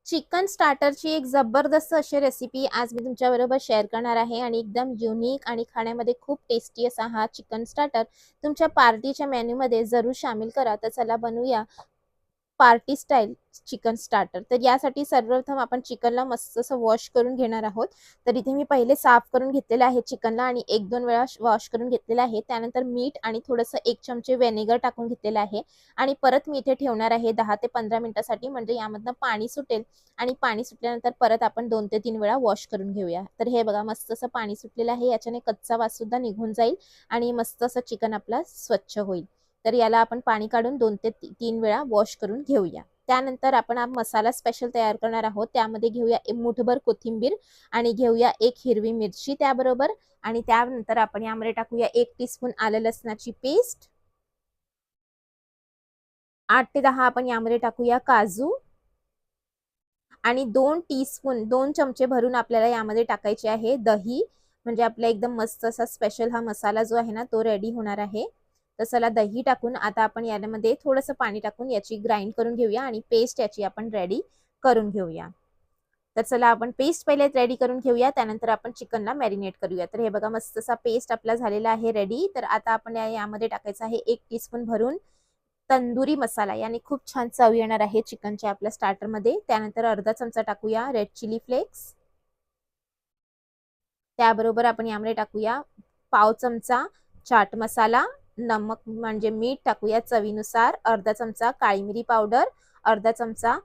Chicken स्टार्टरची एक जबरदस्त अशी रेसिपी आज मी तुमच्याबरोबर शेअर करणार आहे आणि एकदम युनिक आणि खाण्यामध्ये खूप टेस्टी असा हा चिकन स्टार्टर तुमच्या पार्टीच्या मेन्यूमध्ये जरूर शामिल करा. तर चला बनवूया पार्टी स्टाईल चिकन स्टार्टर. तर यासाठी सर्वप्रथम आपण चिकनला मस्त असं वॉश करून घेणार आहोत. तर इथे मी पहिले साफ करून घेतलेलं आहे चिकनला आणि 1-2 वेळा वॉश करून घेतलेलं आहे. त्यानंतर मीठ आणि थोडंसं 1 चमचे व्हिनेगर टाकून घेतलेलं आहे आणि परत मी इथे ठेवणार आहे 10 ते 15 मिनिटासाठी, म्हणजे यामधनं पाणी सुटेल आणि पाणी सुटल्यानंतर परत आपण 2 ते 3 वेळा वॉश करून घेऊया. तर हे बघा मस्त असं पाणी सुटलेलं आहे. याच्याने कच्चा वास सुद्धा निघून जाईल आणि मस्त असं चिकन आपला स्वच्छ होईल. तर याला आपण पाणी काढून 2 ते 3 वेळा वॉश करून घेऊया. त्यानंतर आपण हा मसाला स्पेशल तयार करणार आहोत. त्यामध्ये घेऊया एक मुठभर कोथिंबीर आणि घेऊया 1 हिरवी मिरची त्याबरोबर आणि त्यानंतर आपण यामध्ये टाकूया 1 टीस्पून आलं लसणाची पेस्ट, 8 ते 10 आपण यामध्ये टाकूया काजू आणि 2 चमचे भरून आपल्याला यामध्ये टाकायचे आहे दही. म्हणजे आपला एकदम मस्त असा स्पेशल हा मसाला जो आहे ना तो रेडी होणार आहे. तर चला दही टाकून आता आपण यामध्ये थोडंसं पाणी टाकून याची ग्राइंड करून घेऊया आणि पेस्ट याची आपण रेडी करून घेऊया. तर चला आपण पेस्ट पहिले रेडी करून घेऊया, त्यानंतर आपण चिकनला मॅरिनेट करूया. तर हे बघा मस्त असा पेस्ट आपला झालेला आहे रेडी. तर आता आपण यामध्ये टाकायचं आहे 1 टीस्पून भरून तंदुरी मसाला, याने खूप छान चव येणार आहे चिकनच्या आपल्या स्टार्टरमध्ये. त्यानंतर अर्धा चमचा टाकूया रेड चिली फ्लेक्स. त्याबरोबर आपण यामध्ये टाकूया पाव चमचा चाट मसाला, नमक म्हणजे मीठ टाकूया चवीनुसार, अर्धा चमचा काळी मिरी पावडर, अर्धा चमचा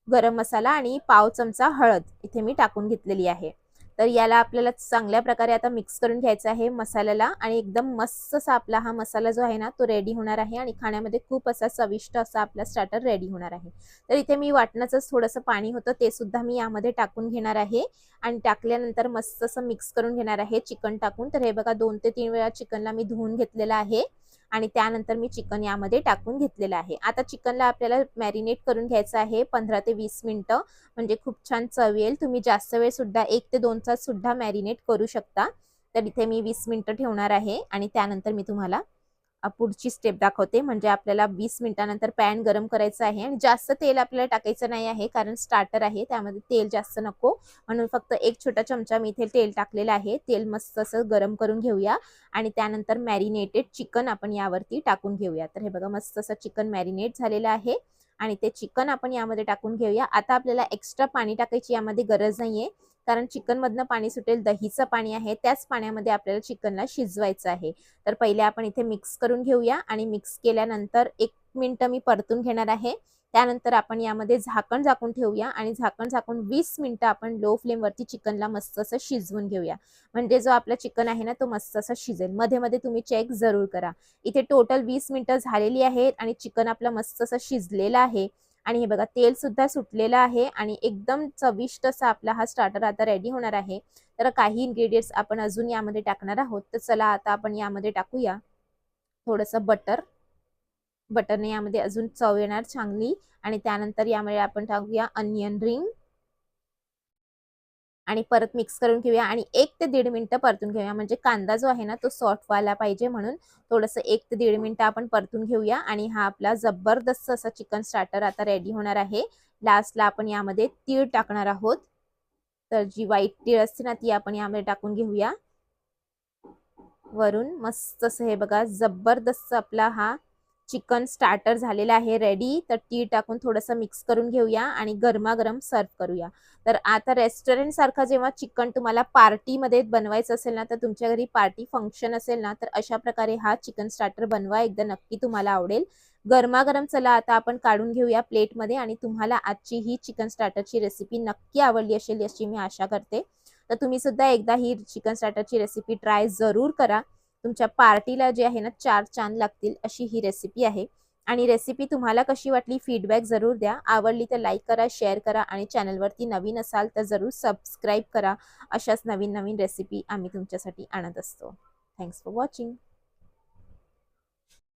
गरम मसाला आणि पाव चमचा हळद इथे मी टाकून घेतलेली आहे. तर याला आपल्याला चांगल्या प्रकारे आता मिक्स करून घ्यायचं आहे मसाल्याला आणि एकदम मस्त असा आपला हा मसाला जो आहे ना तो रेडी होणार आहे आणि खाण्यामध्ये खूप असा चविष्ट असा आपला स्टार्टर रेडी होणार आहे. तर इथे मी वाटणाचं थोडंसं पाणी होतं ते सुद्धा मी यामध्ये टाकून घेणार आहे आणि टाकल्यानंतर मस्त असं मिक्स करून घेणार आहे चिकन टाकून. तर हे बघा 2 ते 3 वेळा चिकनला मी धुवून घेतलेलं आहे आणि त्यानंतर मी चिकन यामध्ये टाकून घेतलेलं आहे. आता चिकनला आपल्याला मॅरिनेट करून घ्यायचं आहे 15 ते 20 मिनिटं, म्हणजे खूप छान चव येईल. तुम्ही जास्त वेळ सुद्धा 1 ते 2 तास सुद्धा मॅरिनेट करू शकता. तर इथे मी 20 मिनिटं ठेवणार आहे आणि त्यानंतर मी तुम्हाला पुढची स्टेप दाखवते. म्हणजे आपल्याला 20 मिनिटानंतर पॅन गरम करायचं आहे आणि जास्त तेल आपल्याला टाकायचं नाही आहे कारण स्टार्टर आहे त्यामध्ये तेल जास्त नको, म्हणून फक्त 1 छोटा चमचा मी इथे तेल टाकलेलं आहे. तेल मस्त असं गरम करून घेऊया आणि त्यानंतर मॅरिनेटेड चिकन आपण यावरती टाकून घेऊया. तर हे बघा मस्त असं चिकन मॅरिनेट झालेलं आहे आणि ते चिकन आपण यामध्ये टाकून घेऊया. आता आपल्याला एक्स्ट्रा पाणी टाकायची यामध्ये गरज नाहीये कारण चिकन मधनं पाणी सुटेल, दहीचं पाणी आहे, त्याच पाण्यामध्ये आपल्याला चिकनला शिजवायचं आहे. तर पहिले आपण इथे मिक्स करून घेऊया आणि मिक्स केल्यानंतर 1 मिनिट मी परतून घेणार आहे. त्यानंतर आपण यामध्ये झाकण झाकून ठेवूया आणि झाकण झाकून 20 मिनिटं आपण लो फ्लेमवरती चिकनला मस्त असं शिजवून घेऊया. म्हणजे जो आपला चिकन आहे ना तो मस्त असं शिजेल. मध्ये मध्ये तुम्ही चेक जरूर करा. इथे टोटल 20 मिनिटं झालेली आहेत आणि चिकन आपलं मस्त असं शिजलेलं आहे आणि हे बघा तेल सुद्धा सुटलेलं आहे आणि एकदम चविष्ट असा आपला हा स्टार्टर आता रेडी होणार आहे. तर काही इन्ग्रेडियंट्स आपण अजून यामध्ये टाकणार आहोत. तर चला आता आपण यामध्ये टाकूया थोडंसं बटर. बटरने यामध्ये अजून चव येणार चांगली आणि त्यानंतर यामध्ये आपण टाकूया अनियन रिंग आणि परत मिक्स करून घेऊया आणि 1 ते 1.5 मिनिटं परतून घेऊया. म्हणजे कांदा जो आहे ना तो सॉफ्ट व्हायला पाहिजे, म्हणून थोडंसं 1 ते 1.5 मिनिटं आपण परतून घेऊया आणि हा आपला जबरदस्त असा चिकन स्टार्टर आता रेडी होणार आहे. लास्टला आपण यामध्ये तीळ टाकणार आहोत. तर जी व्हाईट तीळ असते ना ती आपण यामध्ये टाकून घेऊया वरून. मस्त असं हे बघा जबरदस्त आपला हा चिकन स्टार्टर झालेला आहे रेडी. तर तीळ टाकून थोडंसं मिक्स करून घेऊया आणि गरमागरम सर्व करूया. तर आता रेस्टॉरंट सारखा जेव्हा चिकन तुम्हाला पार्टीमध्ये बनवायचं असेल ना, तर तुमच्या घरी पार्टी फंक्शन असेल ना, तर अशा प्रकारे हा चिकन स्टार्टर बनवा, एकदा नक्की तुम्हाला आवडेल. गरमागरम चला आता आपण काढून घेऊया प्लेटमध्ये आणि तुम्हाला आजची ही चिकन स्टार्टरची रेसिपी नक्की आवडली असेल याची मी आशा करते. तर तुम्ही सुद्धा एकदा ही चिकन स्टार्टरची रेसिपी ट्राय जरूर करा. तुमच्या पार्टीला जे आहे ना 4 चांद लागतील अशी ही रेसिपी आहे आणि रेसिपी तुम्हाला कशी वाटली फीडबॅक जरूर द्या. आवडली तर लाईक करा, शेअर करा आणि चॅनलवरती नवीन असाल तर जरूर सबस्क्राईब करा. अशाच नवीन नवीन रेसिपी आम्ही तुमच्यासाठी आणत असतो. Thanks for watching.